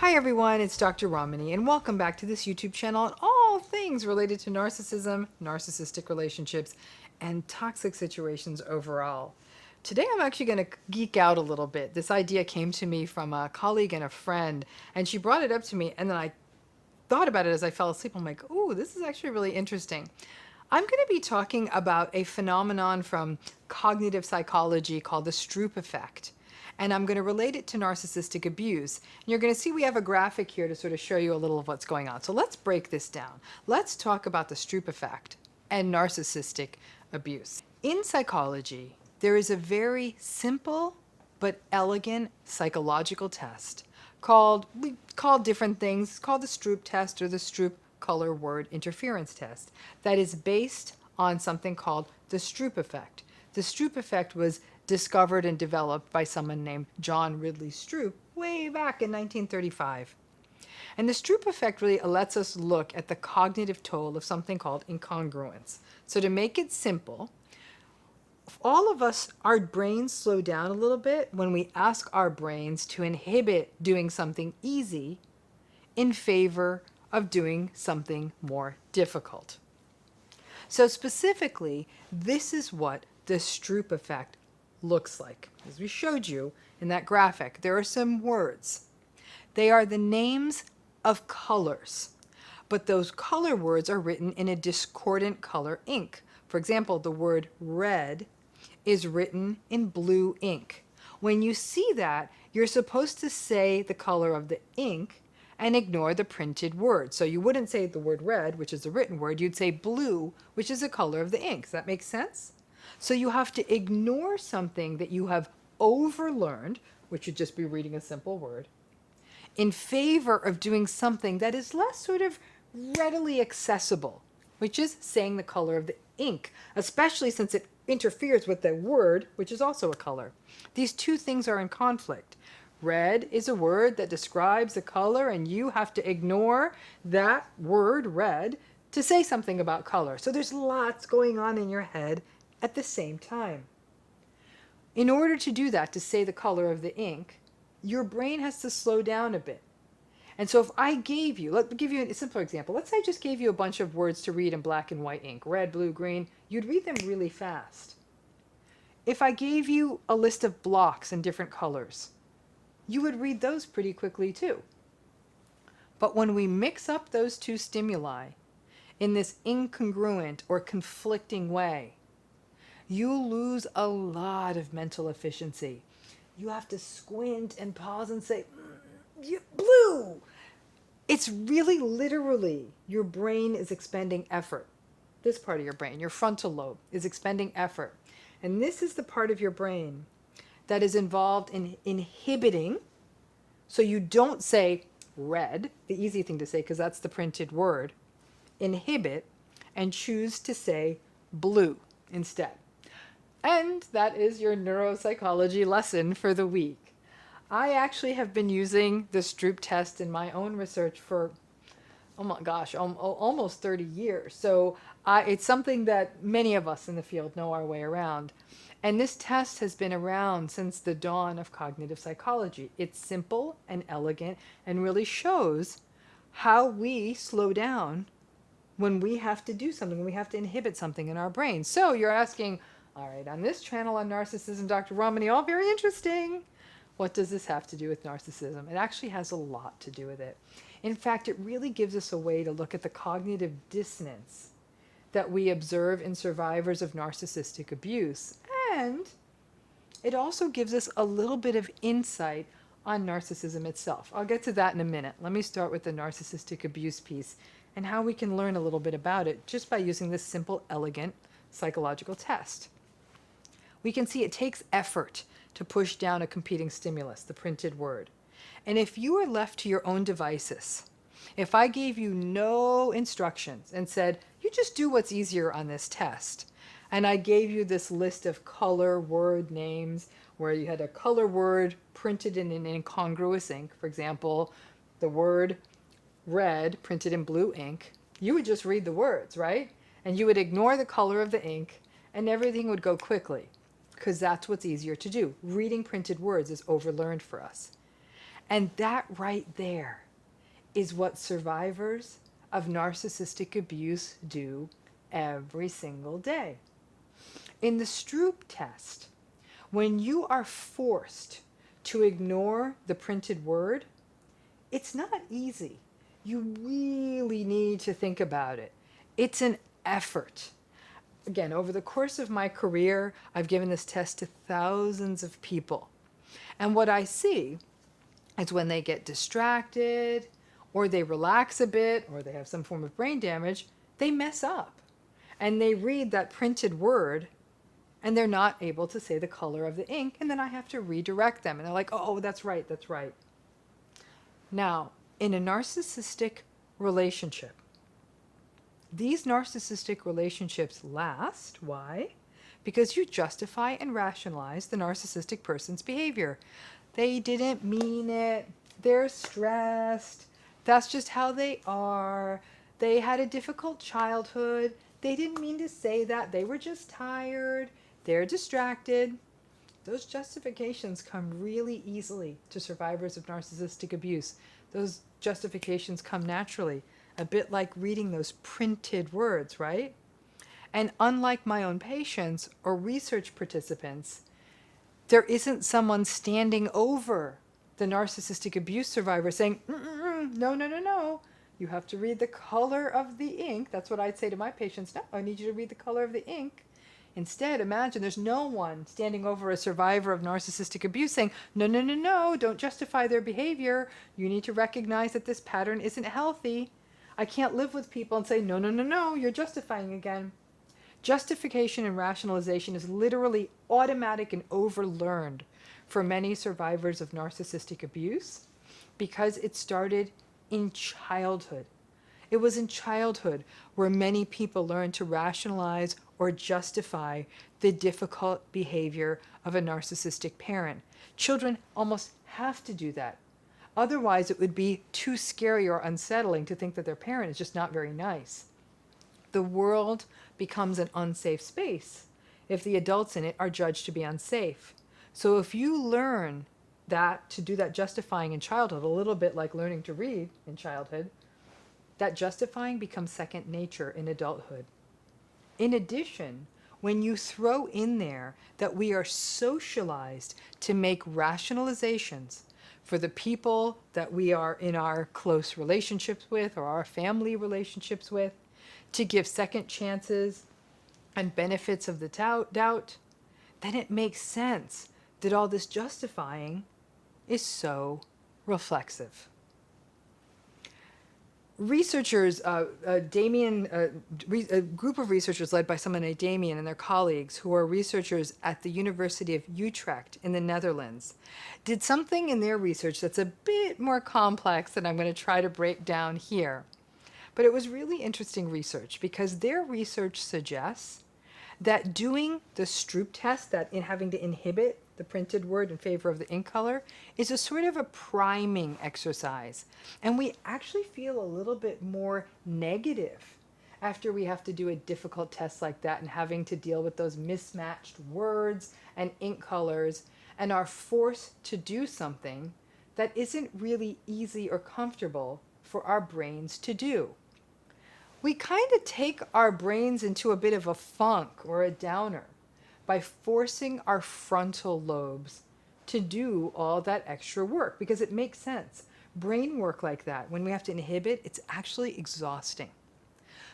Hi everyone, it's Dr. Ramani and welcome back to this YouTube channel on all things related to narcissism, narcissistic relationships, and toxic situations overall. Today I'm actually going to geek out a little bit. This idea came to me from a colleague and a friend, and she brought it up to me, and then I thought about it as I fell asleep. I'm like, ooh, this is actually really interesting. I'm going to be talking about a phenomenon from cognitive psychology called the Stroop effect. And I'm going to relate it to narcissistic abuse. And you're going to see we have a graphic here to sort of show you a little of what's going on. So let's break this down. Let's talk about the Stroop effect and narcissistic abuse. In psychology, there is a very simple but elegant psychological test we call different things, called the Stroop test or the Stroop color word interference test, that is based on something called the Stroop effect. The Stroop effect was discovered and developed by someone named John Ridley Stroop way back in 1935. And the Stroop effect really lets us look at the cognitive toll of something called incongruence. So to make it simple, all of us, our brains slow down a little bit when we ask our brains to inhibit doing something easy in favor of doing something more difficult. So specifically, this is what the Stroop effect looks like. As we showed you in that graphic, there are some words. They are the names of colors, but those color words are written in a discordant color ink. For example, the word red is written in blue ink. When you see that, you're supposed to say the color of the ink and ignore the printed word. So you wouldn't say the word red, which is a written word, you'd say blue, which is the color of the ink. Does that make sense? So you have to ignore something that you have overlearned, which would just be reading a simple word, in favor of doing something that is less sort of readily accessible, which is saying the color of the ink, especially since it interferes with the word, which is also a color. These two things are in conflict. Red is a word that describes a color, and you have to ignore that word, red, to say something about color. So there's lots going on in your head at the same time. In order to do that, to say the color of the ink, your brain has to slow down a bit. And so if I gave you, let me give you a simpler example. Let's say I just gave you a bunch of words to read in black and white ink, red, blue, green, you'd read them really fast. If I gave you a list of blocks in different colors, you would read those pretty quickly too. But when we mix up those two stimuli in this incongruent or conflicting way, you lose a lot of mental efficiency. You have to squint and pause and say, blue. It's really literally your brain is expending effort. This part of your brain, your frontal lobe, is expending effort. And this is the part of your brain that is involved in inhibiting, so you don't say red, the easy thing to say because that's the printed word, inhibit and choose to say blue instead. And that is your neuropsychology lesson for the week. I actually have been using the Stroop test in my own research for, oh my gosh, almost 30 years. So it's something that many of us in the field know our way around. And this test has been around since the dawn of cognitive psychology. It's simple and elegant and really shows how we slow down when we have to do something, when we have to inhibit something in our brain. So you're asking, all right, on this channel on narcissism, Dr. Ramani, all very interesting. What does this have to do with narcissism? It actually has a lot to do with it. In fact, it really gives us a way to look at the cognitive dissonance that we observe in survivors of narcissistic abuse. And it also gives us a little bit of insight on narcissism itself. I'll get to that in a minute. Let me start with the narcissistic abuse piece and how we can learn a little bit about it just by using this simple, elegant psychological test. We can see it takes effort to push down a competing stimulus, the printed word. And if you are left to your own devices, if I gave you no instructions and said, you just do what's easier on this test, and I gave you this list of color word names where you had a color word printed in an incongruous ink, for example, the word red printed in blue ink, you would just read the words, right? And you would ignore the color of the ink and everything would go quickly because that's what's easier to do. Reading printed words is overlearned for us. And that right there is what survivors of narcissistic abuse do every single day. In the Stroop test, when you are forced to ignore the printed word, it's not easy. You really need to think about it. It's an effort. Again, over the course of my career, I've given this test to thousands of people. And what I see is when they get distracted, or they relax a bit, or they have some form of brain damage, they mess up. And they read that printed word, and they're not able to say the color of the ink, and then I have to redirect them. And they're like, oh, that's right, that's right. Now, in a narcissistic relationship, these narcissistic relationships last. Why? Because you justify and rationalize the narcissistic person's behavior. They didn't mean it. They're stressed. That's just how they are. They had a difficult childhood. They didn't mean to say that. They were just tired. They're distracted. Those justifications come really easily to survivors of narcissistic abuse. Those justifications come naturally, a bit like reading those printed words, right? And unlike my own patients or research participants, there isn't someone standing over the narcissistic abuse survivor saying, no, no, no, no. You have to read the color of the ink. That's what I'd say to my patients. No, I need you to read the color of the ink. Instead, imagine there's no one standing over a survivor of narcissistic abuse saying, no, no, no, no, don't justify their behavior. You need to recognize that this pattern isn't healthy. I can't live with people and say, no, no, no, no, you're justifying again. Justification and rationalization is literally automatic and overlearned for many survivors of narcissistic abuse because it started in childhood. It was in childhood where many people learned to rationalize or justify the difficult behavior of a narcissistic parent. Children almost have to do that. Otherwise, it would be too scary or unsettling to think that their parent is just not very nice. The world becomes an unsafe space if the adults in it are judged to be unsafe. So if you learn that, to do that justifying in childhood, a little bit like learning to read in childhood, that justifying becomes second nature in adulthood. In addition, when you throw in there that we are socialized to make rationalizations for the people that we are in our close relationships with or our family relationships with, to give second chances and benefits of the doubt, then it makes sense that all this justifying is so reflexive. Researchers, a group of researchers led by someone named Damien and their colleagues, who are researchers at the University of Utrecht in the Netherlands, did something in their research that's a bit more complex than I'm going to try to break down here. But it was really interesting research because their research suggests that doing the Stroop test, that in having to inhibit the printed word in favor of the ink color, is a sort of a priming exercise. And we actually feel a little bit more negative after we have to do a difficult test like that and having to deal with those mismatched words and ink colors and are forced to do something that isn't really easy or comfortable for our brains to do. We kind of take our brains into a bit of a funk or a downer by forcing our frontal lobes to do all that extra work because it makes sense. Brain work like that, when we have to inhibit, it's actually exhausting.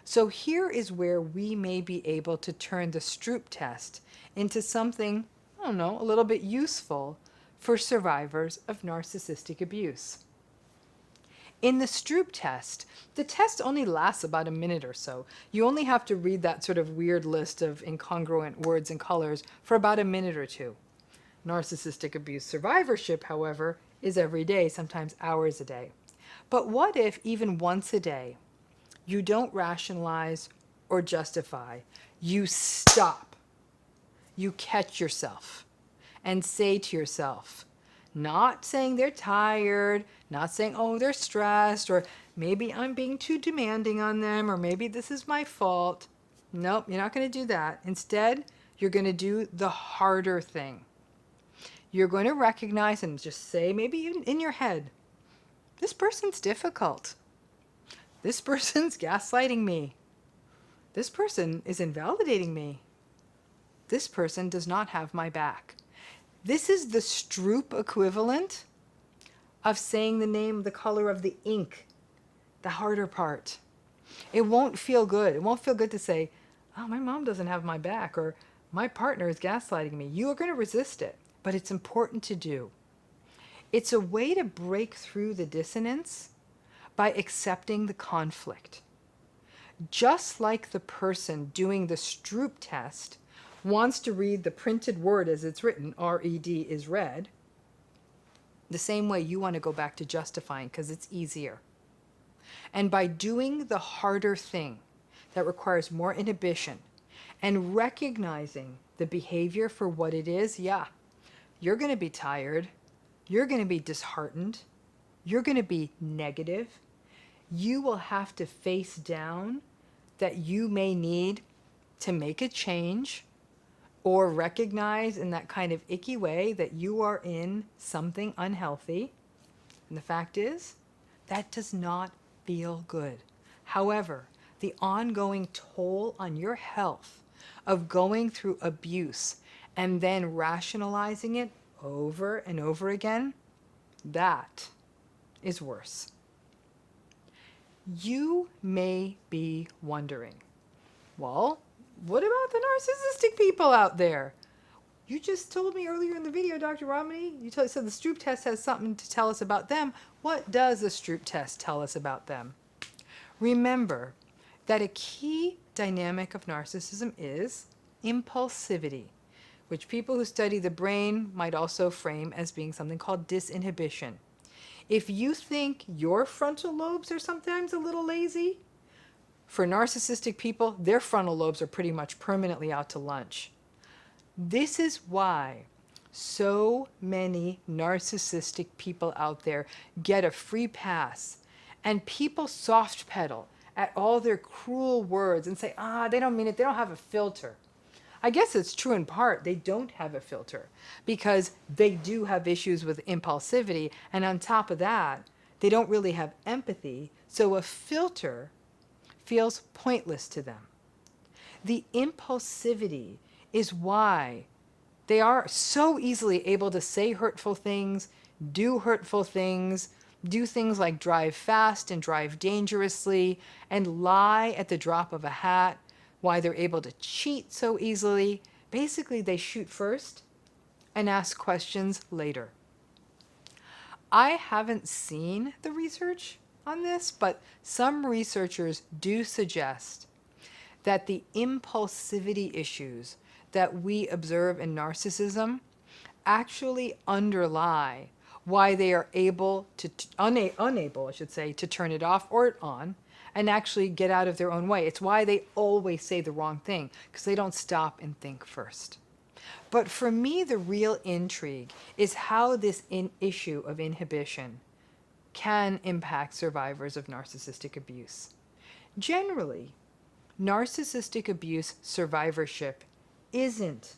So here is where we may be able to turn the Stroop test into something, I don't know, a little bit useful for survivors of narcissistic abuse. In the Stroop test, the test only lasts about a minute or so. You only have to read that sort of weird list of incongruent words and colors for about a minute or two. Narcissistic abuse survivorship, however, is every day, sometimes hours a day. But what if even once a day you don't rationalize or justify? You stop. You catch yourself and say to yourself, not saying they're tired, not saying, oh, they're stressed, or maybe I'm being too demanding on them, or maybe this is my fault. Nope, you're not going to do that. Instead, you're going to do the harder thing. you're going to recognize and just say, maybe even in your head, this person's difficult. This person's gaslighting me. This person is invalidating me. This person does not have my back. This is the Stroop equivalent of saying the name, the color of the ink, the harder part. It won't feel good. It won't feel good to say, oh, my mom doesn't have my back, or my partner is gaslighting me. You are going to resist it, but it's important to do. It's a way to break through the dissonance by accepting the conflict. Just like the person doing the Stroop test wants to read the printed word as it's written, R-E-D is read, the same way you want to go back to justifying because it's easier. And by doing the harder thing that requires more inhibition and recognizing the behavior for what it is, yeah, you're going to be tired. You're going to be disheartened. You're going to be negative. You will have to face down that you may need to make a change or recognize in that kind of icky way that you are in something unhealthy. And the fact is, that does not feel good. However, the ongoing toll on your health of going through abuse and then rationalizing it over and over again, that is worse. You may be wondering, well, what about the narcissistic people out there? You just told me earlier in the video, Dr. Ramani, you said the Stroop test has something to tell us about them. What does the Stroop test tell us about them? Remember that a key dynamic of narcissism is impulsivity, which people who study the brain might also frame as being something called disinhibition. If you think your frontal lobes are sometimes a little lazy, for narcissistic people, their frontal lobes are pretty much permanently out to lunch. This is why so many narcissistic people out there get a free pass, and people soft pedal at all their cruel words and say, they don't mean it, they don't have a filter. I guess it's true in part, they don't have a filter because they do have issues with impulsivity, and on top of that, they don't really have empathy, so a filter feels pointless to them. The impulsivity is why they are so easily able to say hurtful things, do things like drive fast and drive dangerously, and lie at the drop of a hat, why they're able to cheat so easily. Basically, they shoot first and ask questions later. I haven't seen the research on this, but some researchers do suggest that the impulsivity issues that we observe in narcissism actually underlie why they are able to, unable, I should say, to turn it off or on and actually get out of their own way. It's why they always say the wrong thing, because they don't stop and think first. But for me, the real intrigue is how this issue of inhibition can impact survivors of narcissistic abuse. Generally, narcissistic abuse survivorship isn't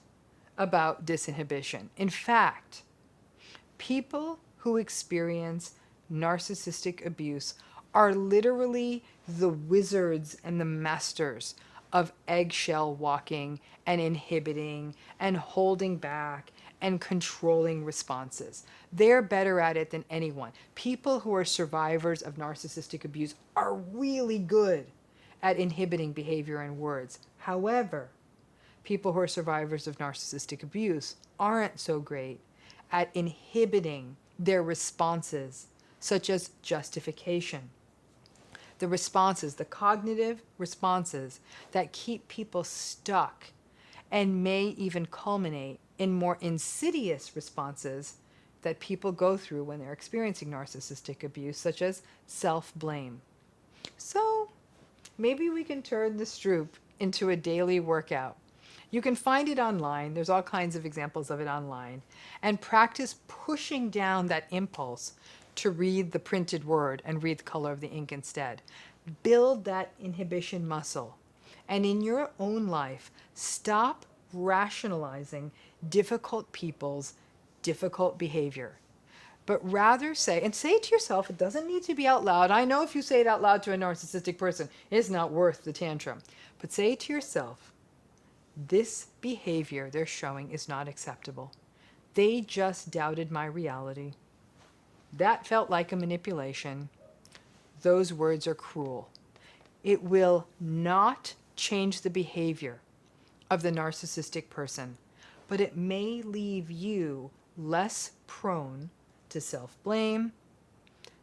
about disinhibition. In fact, people who experience narcissistic abuse are literally the wizards and the masters of eggshell walking and inhibiting and holding back and controlling responses. They're better at it than anyone. People who are survivors of narcissistic abuse are really good at inhibiting behavior and words. However, people who are survivors of narcissistic abuse aren't so great at inhibiting their responses, such as justification. The responses, the cognitive responses that keep people stuck and may even culminate in more insidious responses that people go through when they're experiencing narcissistic abuse, such as self-blame. So maybe we can turn the Stroop into a daily workout. You can find it online. There's all kinds of examples of it online. And practice pushing down that impulse to read the printed word and read the color of the ink instead. Build that inhibition muscle. And in your own life, stop rationalizing difficult people's difficult behavior. But rather say, and say it to yourself, it doesn't need to be out loud. I know if you say it out loud to a narcissistic person, it's not worth the tantrum. But say it to yourself, this behavior they're showing is not acceptable. They just doubted my reality. That felt like a manipulation. Those words are cruel. It will not change the behavior of the narcissistic person, but it may leave you less prone to self-blame,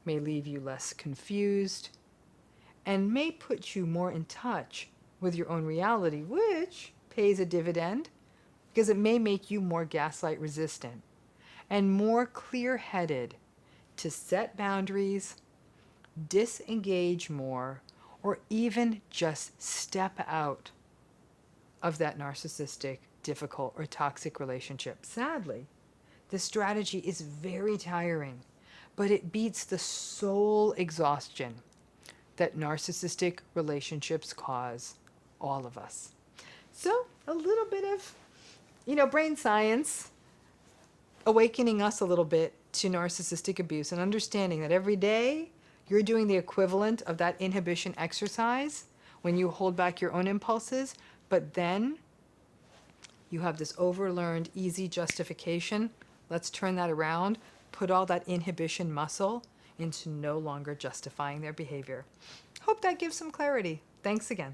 may leave you less confused, and may put you more in touch with your own reality, which pays a dividend because it may make you more gaslight resistant and more clear-headed to set boundaries, disengage more, or even just step out of that narcissistic, difficult, or toxic relationship. Sadly, this strategy is very tiring, but it beats the soul exhaustion that narcissistic relationships cause all of us. So a little bit of, brain science, awakening us a little bit to narcissistic abuse and understanding that every day you're doing the equivalent of that inhibition exercise when you hold back your own impulses, but then you have this overlearned, easy justification. Let's turn that around, put all that inhibition muscle into no longer justifying their behavior. Hope that gives some clarity. Thanks again.